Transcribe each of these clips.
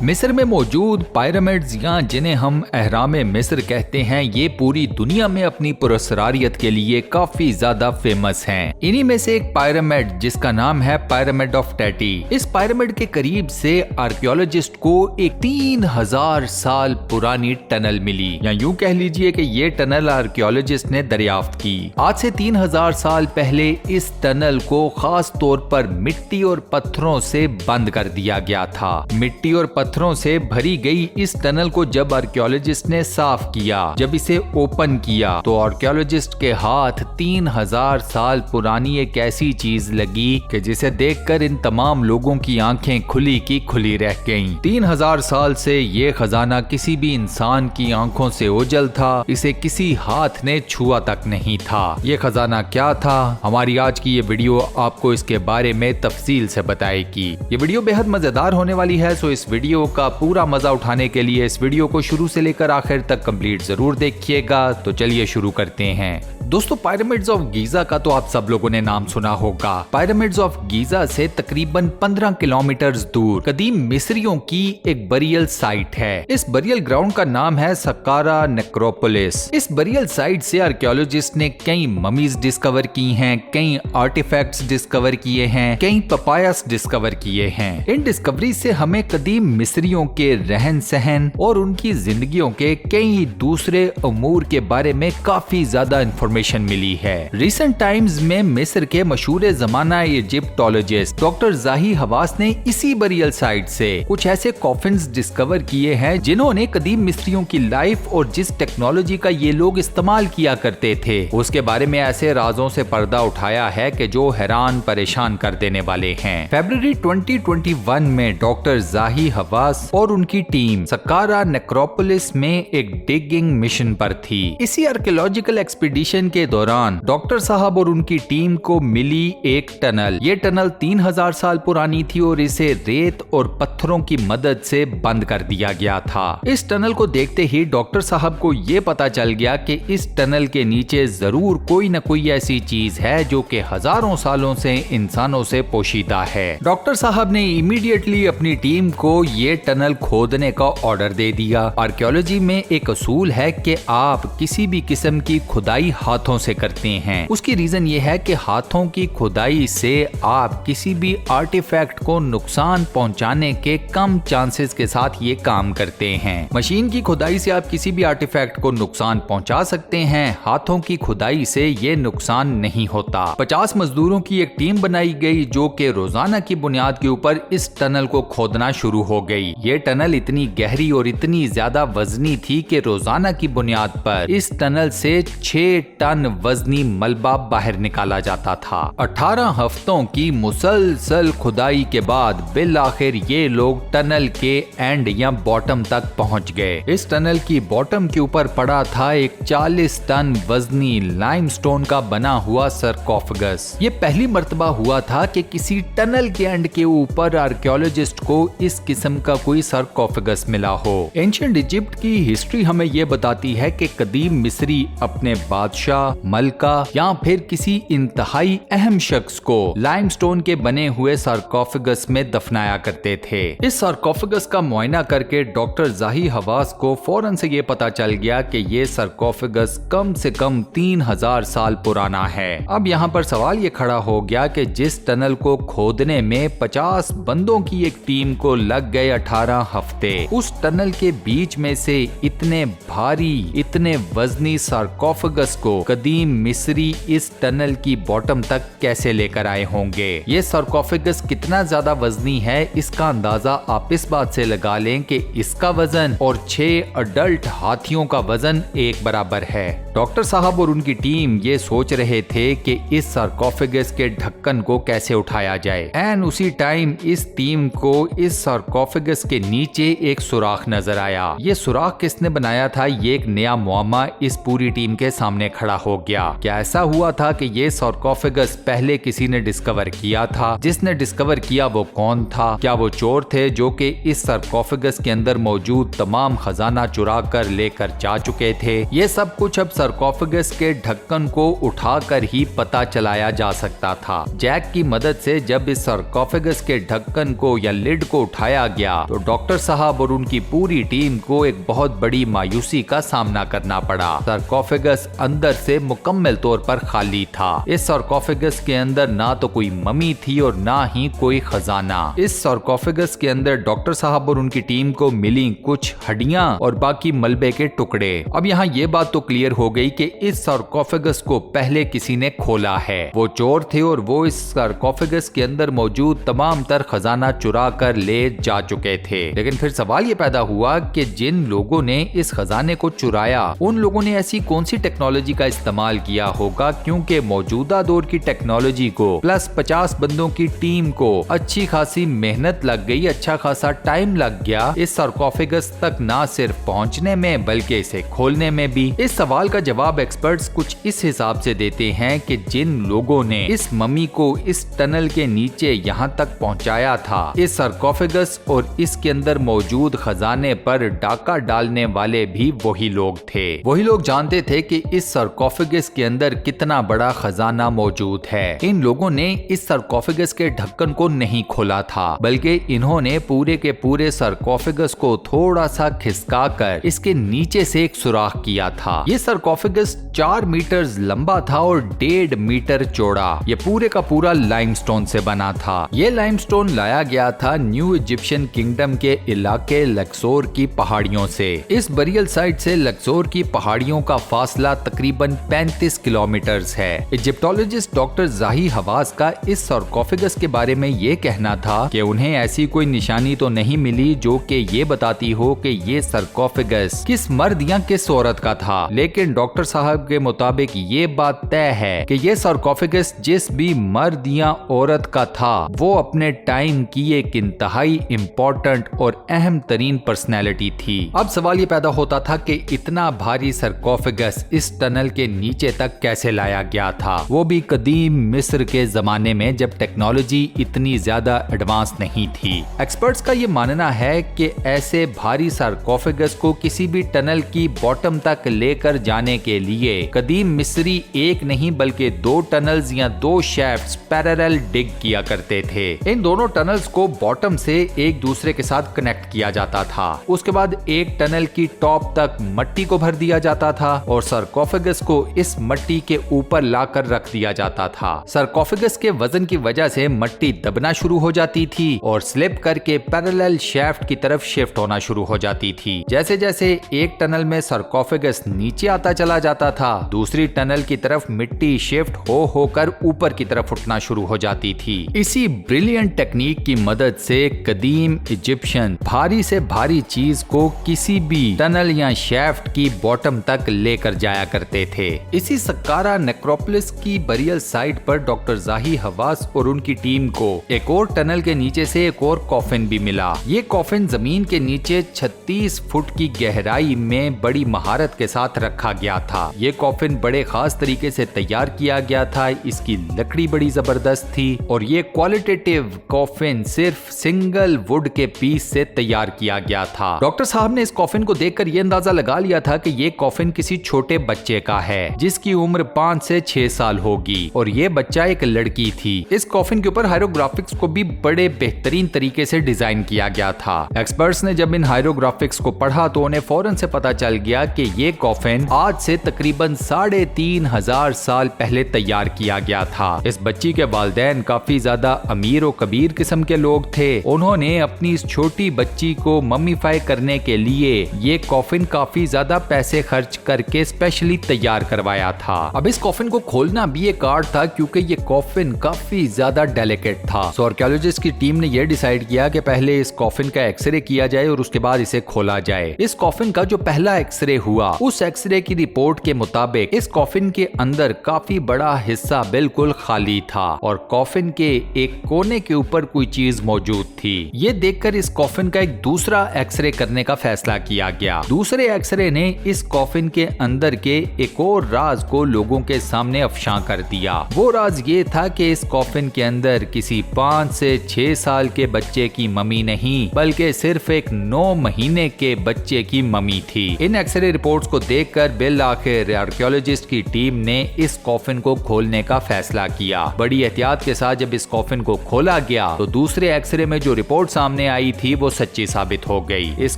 मिस्र में मौजूद पिरामिड्स या जिन्हें हम अहराम मिस्र कहते हैं, ये पूरी दुनिया में अपनी पुरस्कारियत के लिए काफी ज्यादा फेमस हैं। इन्हीं में से एक पिरामिड जिसका नाम है पिरामिड ऑफ टेटी। इस पिरामिड के करीब से आर्कियोलॉजिस्ट को एक 3000 साल पुरानी टनल मिली, या यूं कह लीजिए कि ये टनल आर्कियोलॉजिस्ट ने दरियाफ्त की। आज से 3000 साल पहले इस टनल को खास तौर पर मिट्टी और पत्थरों से बंद कर दिया गया था। मिट्टी और पत्थरों से भरी गई इस टनल को जब आर्कियोलॉजिस्ट ने साफ किया, जब इसे ओपन किया, तो आर्कियोलॉजिस्ट के हाथ 3000 साल पुरानी एक ऐसी चीज लगी कि जिसे देखकर इन तमाम लोगों की आंखें खुली की खुली रह गईं। 3000 साल से ये खजाना किसी भी इंसान की आंखों से ओझल था, इसे किसी हाथ ने छुआ तक नहीं था। ये खजाना क्या था? हमारी आज की ये वीडियो आपको इसके बारे में तफसील से बताएगी। ये वीडियो बेहद मजेदार होने वाली है, सो इस वीडियो का पूरा मजा उठाने के लिए इस वीडियो को शुरू से लेकर आखिर तक कंप्लीट जरूर देखिएगा। तो चलिए शुरू करते हैं। दोस्तों, पिरामिड्स ऑफ गीजा का तो आप सब लोगों ने नाम सुना होगा। पिरामिड्स ऑफ गीजा से तकरीबन 15 किलोमीटर दूर कदीम मिस्रियों की एक बरियल साइट है। इस बरियल ग्राउंड का नाम है सक्कारा नेक्रोपोलिस। इस बरियल साइट से आर्कियोलॉजिस्ट ने कई ममीज डिस्कवर की हैं, कई आर्टिफैक्ट्स डिस्कवर किए हैं, कई पपायास डिस्कवर किए हैं। इन डिस्कवरी से हमें कदीम मिस्रियों के रहन सहन और उनकी जिंदगियों के कई दूसरे अमूर के बारे में काफी ज्यादा इंफॉर्मेशन मिली है। रिसेंट टाइम्स में मिस्र के मशहूर जमाना इजिप्टोलॉजिस्ट डॉक्टर जाही हवास ने इसी बरियल साइट से कुछ ऐसे कॉफिन्स डिस्कवर किए हैं जिन्होंने कदीम मिस्रियों की लाइफ और जिस टेक्नोलॉजी का ये लोग इस्तेमाल किया करते थे उसके बारे में ऐसे राजों से पर्दा उठाया है कि जो हैरान परेशान कर देने वाले हैं। फरवरी 2021 में डॉक्टर जाही हवास और उनकी टीम सक्कारा नेक्रोपोलिस में एक डिगिंग मिशन पर थी। इसी आर्कियोलॉजिकल एक्सपीडिशन के दौरान डॉक्टर साहब और उनकी टीम को मिली एक टनल। ये टनल 3000 साल पुरानी थी और इसे रेत और पत्थरों की मदद से बंद कर दिया गया था। इस टनल को देखते ही डॉक्टर साहब को ये पता चल गया कि इस टनल के नीचे जरूर कोई न कोई ऐसी चीज है जो कि हजारों सालों से इंसानों से पोशीदा है। डॉक्टर साहब ने इमीडिएटली अपनी टीम को ये टनल खोदने का ऑर्डर दे दिया। आर्कियोलॉजी में एक असूल है कि आप किसी भी किस्म की खुदाई हाथों से करते हैं। उसकी रीजन ये है कि हाथों की खुदाई से आप किसी भी आर्टिफैक्ट को नुकसान पहुंचाने के कम चांसेस के साथ ये काम करते हैं। मशीन की खुदाई से आप किसी भी आर्टिफैक्ट को नुकसान पहुंचा सकते हैं, हाथों की खुदाई से ये नुकसान नहीं होता। 50 मजदूरों की एक टीम बनाई गई जो कि रोजाना की बुनियाद के ऊपर इस टनल को खोदना शुरू हो गई। ये टनल इतनी गहरी और इतनी ज्यादा वजनी थी कि रोजाना की बुनियाद पर इस टनल से 6 टन वजनी मलबा बाहर निकाला जाता था। 18 हफ्तों की मुसलसल खुदाई के बाद बिल आखिर ये लोग टनल के एंड या बॉटम तक पहुंच गए। इस टनल की बॉटम के ऊपर पड़ा था एक 40 टन वजनी लाइमस्टोन का बना हुआ सरकोफेगस। ये पहली मर्तबा हुआ था कि किसी टनल के एंड के ऊपर आर्कियोलॉजिस्ट को इस किस्म का कोई सरकोफेगस मिला हो। एंशिएंट इजिप्ट की हिस्ट्री हमें ये बताती है कि कदीम मिस्री अपने बादशाह, मलका या फिर किसी इंतहाई अहम शख्स को लाइमस्टोन के बने हुए सार्कोफेगस में दफनाया करते थे। इस सार्कोफेगस का मुआयना करके डॉक्टर जाही हवास को फौरन से ये पता चल गया कि ये सार्कोफेगस कम से कम 3000 साल पुराना है। अब यहाँ पर सवाल ये खड़ा हो गया कि जिस टनल को खोदने में 50 बंदों की एक टीम को लग गए 18 हफ्ते, उस टनल के बीच में से इतने भारी, इतने वजनी सार्कोफेगस को कदीम मिस्री इस टनल की बॉटम तक कैसे लेकर आए होंगे। ये सार्कोफेगस कितना ज्यादा वजनी है, इसका अंदाजा आप इस बात से लगा लें कि इसका वजन और 6 अडल्ट हाथियों का वजन एक बराबर है। डॉक्टर साहब और उनकी टीम ये सोच रहे थे कि इस सार्कोफेगस के ढक्कन को कैसे उठाया जाए। एंड उसी टाइम इस टीम को इस सार्कोफेगस के नीचे एक सुराख नजर आया। ये सुराख किसने बनाया था, ये एक नया मुअम्मा इस पूरी टीम के सामने खड़ा खड़ा हो गया। क्या ऐसा हुआ था कि ये सार्कोफेगस पहले किसी ने डिस्कवर किया था? जिसने डिस्कवर किया वो कौन था? क्या वो चोर थे जो कि इस सार्कोफेगस के अंदर मौजूद तमाम खजाना चुरा कर लेकर जा चुके थे? ये सब कुछ अब सार्कोफेगस के ढक्कन को उठाकर ही पता चलाया जा सकता था। जैक की मदद से जब इस सार्कोफेगस के ढक्कन को या लिड को उठाया गया तो डॉक्टर साहब और उनकी पूरी टीम को एक बहुत बड़ी मायूसी का सामना करना पड़ा। सार्कोफेगस अंदर से मुकम्मल तौर पर खाली था। इस सार्कोफेगस के अंदर ना तो कोई ममी थी और ना ही कोई खजाना। इस सार्कोफेगस के अंदर डॉक्टर साहब और उनकी टीम को मिली कुछ हड्डियां और बाकी मलबे के टुकड़े। अब यहाँ ये बात तो क्लियर हो गई कि इस सार्कोफेगस को पहले किसी ने खोला है। वो चोर थे और वो इस सार्कोफेगस के अंदर मौजूद तमाम तर खजाना चुरा कर ले जा चुके थे। लेकिन फिर सवाल ये पैदा हुआ कि जिन लोगों ने इस खजाने को चुराया उन लोगों ने ऐसी कौन सी टेक्नोलॉजी का इस्तेमाल किया होगा, क्योंकि मौजूदा दौर की टेक्नोलॉजी को प्लस 50 बंदों की टीम को अच्छी खासी मेहनत लग गई, अच्छा खासा टाइम लग गया इस सार्कोफेगस तक ना सिर्फ पहुंचने में बल्कि इसे खोलने में भी। इस सवाल का जवाब एक्सपर्ट्स कुछ इस हिसाब से देते हैं कि जिन लोगों ने इस मम्मी को इस टनल के नीचे यहाँ तक पहुँचाया था, इस सार्कोफेगस और इसके अंदर मौजूद खजाने पर डाका डालने वाले भी वही लोग थे। वही लोग जानते थे कि इस सार्कोफेगस के अंदर कितना बड़ा खजाना मौजूद है। इन लोगों ने इस सार्कोफेगस के ढक्कन को नहीं खोला था, बल्कि इन्होंने पूरे के पूरे सार्कोफेगस को थोड़ा सा खिसकाकर इसके नीचे से एक सुराख किया था। ये सार्कोफेगस 4 मीटर लंबा था और 1.5 मीटर चौड़ा। ये पूरे का पूरा लाइमस्टोन से बना था। ये लाइमस्टोन लाया गया था न्यू इजिप्शियन किंगडम के इलाके लक्सोर की पहाड़ियों से। इस बरियल साइट से लक्सोर की पहाड़ियों का फासला तकरीबन 35 किलोमीटर है। इजिप्टोलॉजिस्ट डॉक्टर जाही हवास का इस सार्कोफेगस के बारे में ये कहना था कि उन्हें ऐसी कोई निशानी तो नहीं मिली जो कि ये बताती हो कि ये सार्कोफेगस किस मर्द या किस औरत का था। लेकिन डॉक्टर साहब के मुताबिक ये बात तय है कि ये सार्कोफेगस जिस भी मर्द या औरत का था वो अपने टाइम की एक इंतहाई इम्पोर्टेंट और अहम तरीन पर्सनैलिटी थी। अब सवाल ये पैदा होता था कि इतना भारी सार्कोफेगस इस टनल के नीचे तक कैसे लाया गया था, वो भी कदीम मिस्र के जमाने में जब टेक्नोलॉजी इतनी ज्यादा एडवांस नहीं थी। एक्सपर्ट्स का ये मानना है कि ऐसे भारी सार्कोफेगस को किसी भी टनल की बॉटम तक लेकर जाने के लिए कदीम मिस्री एक नहीं बल्कि 2 टनल्स या 2 शैफ्ट्स पैरेलल डिग किया करते थे। इन दोनों टनल्स को बॉटम से एक दूसरे के साथ कनेक्ट किया जाता था। उसके बाद एक टनल की टॉप तक मट्टी को भर दिया जाता था और सार्कोफेगस को इस मट्टी के ऊपर लाकर रख दिया जाता था। सार्कोफेगस के वजन की वजह से मट्टी दबना शुरू हो जाती थी और स्लिप करके पैरेलल शैफ्ट की तरफ शिफ्ट होना शुरू हो जाती थी। जैसे जैसे एक टनल में सार्कोफेगस नीचे आता चला जाता था, दूसरी टनल की तरफ मिट्टी शिफ्ट होकर ऊपर की तरफ उठना शुरू हो जाती थी। इसी ब्रिलियंट टेक्निक की मदद से कदीम इजिप्शियन भारी से भारी चीज को किसी भी टनल या शैफ्ट की बॉटम तक लेकर जाया करते थे। इसी सक्कारा नेक्रोपोलिस की बरियल साइट पर डॉक्टर जाही हवास और उनकी टीम को एक और टनल के नीचे से एक और कॉफिन भी मिला। ये कॉफिन जमीन के नीचे 36 फुट की गहराई में बड़ी महारत के साथ रखा गया था। ये कॉफिन बड़े खास तरीके से तैयार किया गया था। इसकी लकड़ी बड़ी जबरदस्त थी और ये क्वालिटेटिव कॉफिन सिर्फ सिंगल वुड के पीस से तैयार किया गया था। डॉक्टर साहब ने इस कॉफिन को देखकर ये अंदाजा लगा लिया था कि ये कॉफिन किसी छोटे बच्चे का है जिसकी उम्र 5 से 6 साल होगी और ये बच्चा एक लड़की थी। इस कॉफिन के ऊपर हायरोग्राफिक्स को भी बड़े बेहतरीन तरीके से डिजाइन किया गया था। एक्सपर्ट्स ने जब इन हायरोग्राफिक्स को पढ़ा तो उन्हें फौरन से पता चल गया कि ये कॉफिन आज से तकरीबन 3500 साल पहले तैयार किया गया था। इस बच्ची के वालिदैन काफी ज्यादा अमीर और कबीर किस्म के लोग थे। उन्होंने अपनी इस छोटी बच्ची को मम्मीफाई करने के लिए ये कॉफिन काफी ज्यादा पैसे खर्च करके स्पेशली तैयार करवाया था। अब इस कॉफिन को खोलना भी एक आर्ट था क्योंकि ये कॉफिन काफी ज्यादा डेलिकेट था। सो आर्कियोलॉजिस्ट की टीम ने यह डिसाइड किया कि पहले इस कॉफिन का एक्सरे किया जाए और उसके बाद इसे खोला जाए। इस कॉफिन का जो पहला एक्सरे हुआ उस एक्सरे की रिपोर्ट के मुताबिक इस कॉफिन के अंदर काफी बड़ा हिस्सा बिल्कुल खाली था और कॉफिन के एक कोने के ऊपर कोई चीज मौजूद थी। ये देखकर इस कॉफिन का एक दूसरा एक्सरे करने का फैसला किया गया। दूसरे एक्सरे ने इस कॉफिन के अंदर के एक एक और राज को लोगों के सामने अफशा कर दिया। वो राज ये था कि इस कॉफिन के अंदर किसी 5 से 6 साल के बच्चे की मम्मी नहीं बल्कि सिर्फ एक 9 महीने के बच्चे की मम्मी थी। इन एक्सरे रिपोर्ट्स को देखकर बिल आखिर आर्कियोलॉजिस्ट की टीम ने इस कॉफिन को खोलने का फैसला किया। बड़ी एहतियात के साथ जब इस कॉफिन को खोला गया तो दूसरे एक्सरे में जो रिपोर्ट सामने आई थी वो सच्ची साबित हो गई। इस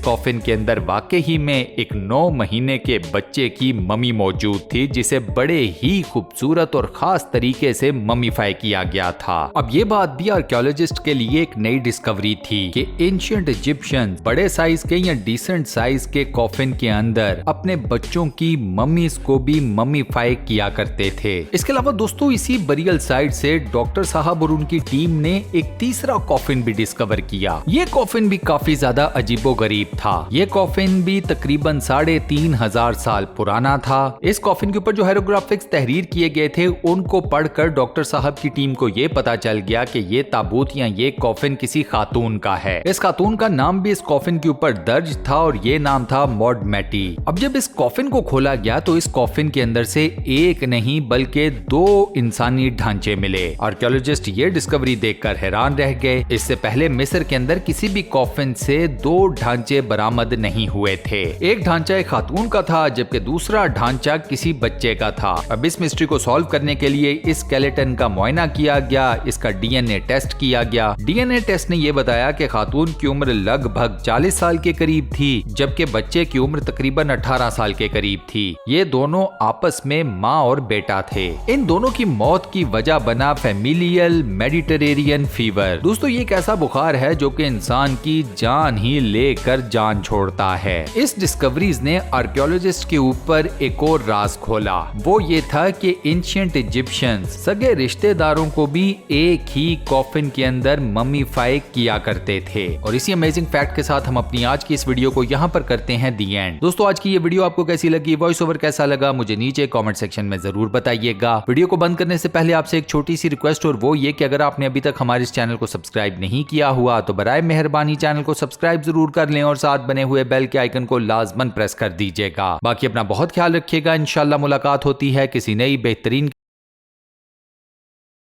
कॉफिन के अंदर वाकई में एक 9 महीने के बच्चे की मम्मी मौजूद थी जिसे बड़े ही खूबसूरत और खास तरीके से मम्मीफाई किया गया था। अब ये बात भी आर्कियोलॉजिस्ट के लिए एक नई डिस्कवरी थी कि एंशिएंट इजिप्शियंस बड़े साइज के या डिसेंट साइज के कॉफिन के अंदर अपने बच्चों की मम्मीज को भी मम्मीफाई किया करते थे। इसके अलावा दोस्तों इसी बरियल साइट से डॉक्टर साहब और उनकी टीम ने एक तीसरा कॉफिन भी डिस्कवर किया। ये कॉफिन भी काफी ज्यादा अजीबोगरीब था। ये कॉफिन भी तकरीबन 3,500 साल पुराना था। इस कॉफिन के ऊपर जो हायरोग्राफिक्स तहरीर किए गए थे उनको पढ़कर डॉक्टर साहब की टीम को ये पता चल गया कि ये ताबूत या ये कॉफिन किसी खातून का है। इस खातून का नाम भी इस कॉफिन के ऊपर दर्ज था और ये नाम था मॉड मैटी। अब जब इस कॉफिन को खोला गया तो इस कॉफिन के अंदर से एक नहीं बल्कि 2 इंसानी ढांचे मिले। आर्कियोलॉजिस्ट ये डिस्कवरी देखकर हैरान रह गए। इससे पहले मिस्र के अंदर किसी भी कॉफिन से 2 ढांचे बरामद नहीं हुए थे। एक ढांचा एक खातून का था जबकि दूसरा ढांचा किसी बच्चे का था। अब इस मिस्ट्री को सॉल्व करने के लिए इस स्केलेटन का मुआयना किया गया, इसका डीएनए टेस्ट किया गया। डीएनए टेस्ट ने यह बताया कि खातून की उम्र लगभग 40 साल के करीब थी जबकि बच्चे की उम्र तकरीबन 18 साल के करीब थी। ये दोनों आपस में माँ और बेटा थे। इन दोनों की मौत की वजह बना फैमिलियल मेडिटेरेनियन फीवर। दोस्तों ये एक ऐसा बुखार है जो कि इंसान की जान ही लेकर जान छोड़ता है। इस डिस्कवरीज ने आर्कियोलॉजिस्ट के ऊपर एक और राज खोला। वो ये था कि एंशिएंट इजिप्शियंस सगे रिश्तेदारों को भी एक ही कॉफिन के अंदर मम्मीफाई किया करते थे। और इसी अमेजिंग फैक्ट के साथ हम अपनी आज की इस वीडियो को यहाँ पर करते हैं दी एंड। दोस्तों आज की ये वीडियो आपको कैसी लगी, वॉइस ओवर कैसा लगा, मुझे नीचे कमेंट सेक्शन में जरूर बताइएगा। वीडियो को बंद करने से पहले आपसे एक छोटी सी रिक्वेस्ट और वो ये कि अगर आपने अभी तक हमारे इस चैनल को सब्सक्राइब नहीं किया हुआ तो बराए मेहरबानी चैनल को सब्सक्राइब जरूर कर लें और साथ बने हुए बेल के आइकन को लाजमन प्रेस कर दीजिएगा। बाकी अपना बहुत ख्याल रखिएगा। इंशाल्लाह मुलाकात होती है किसी नई बेहतरीन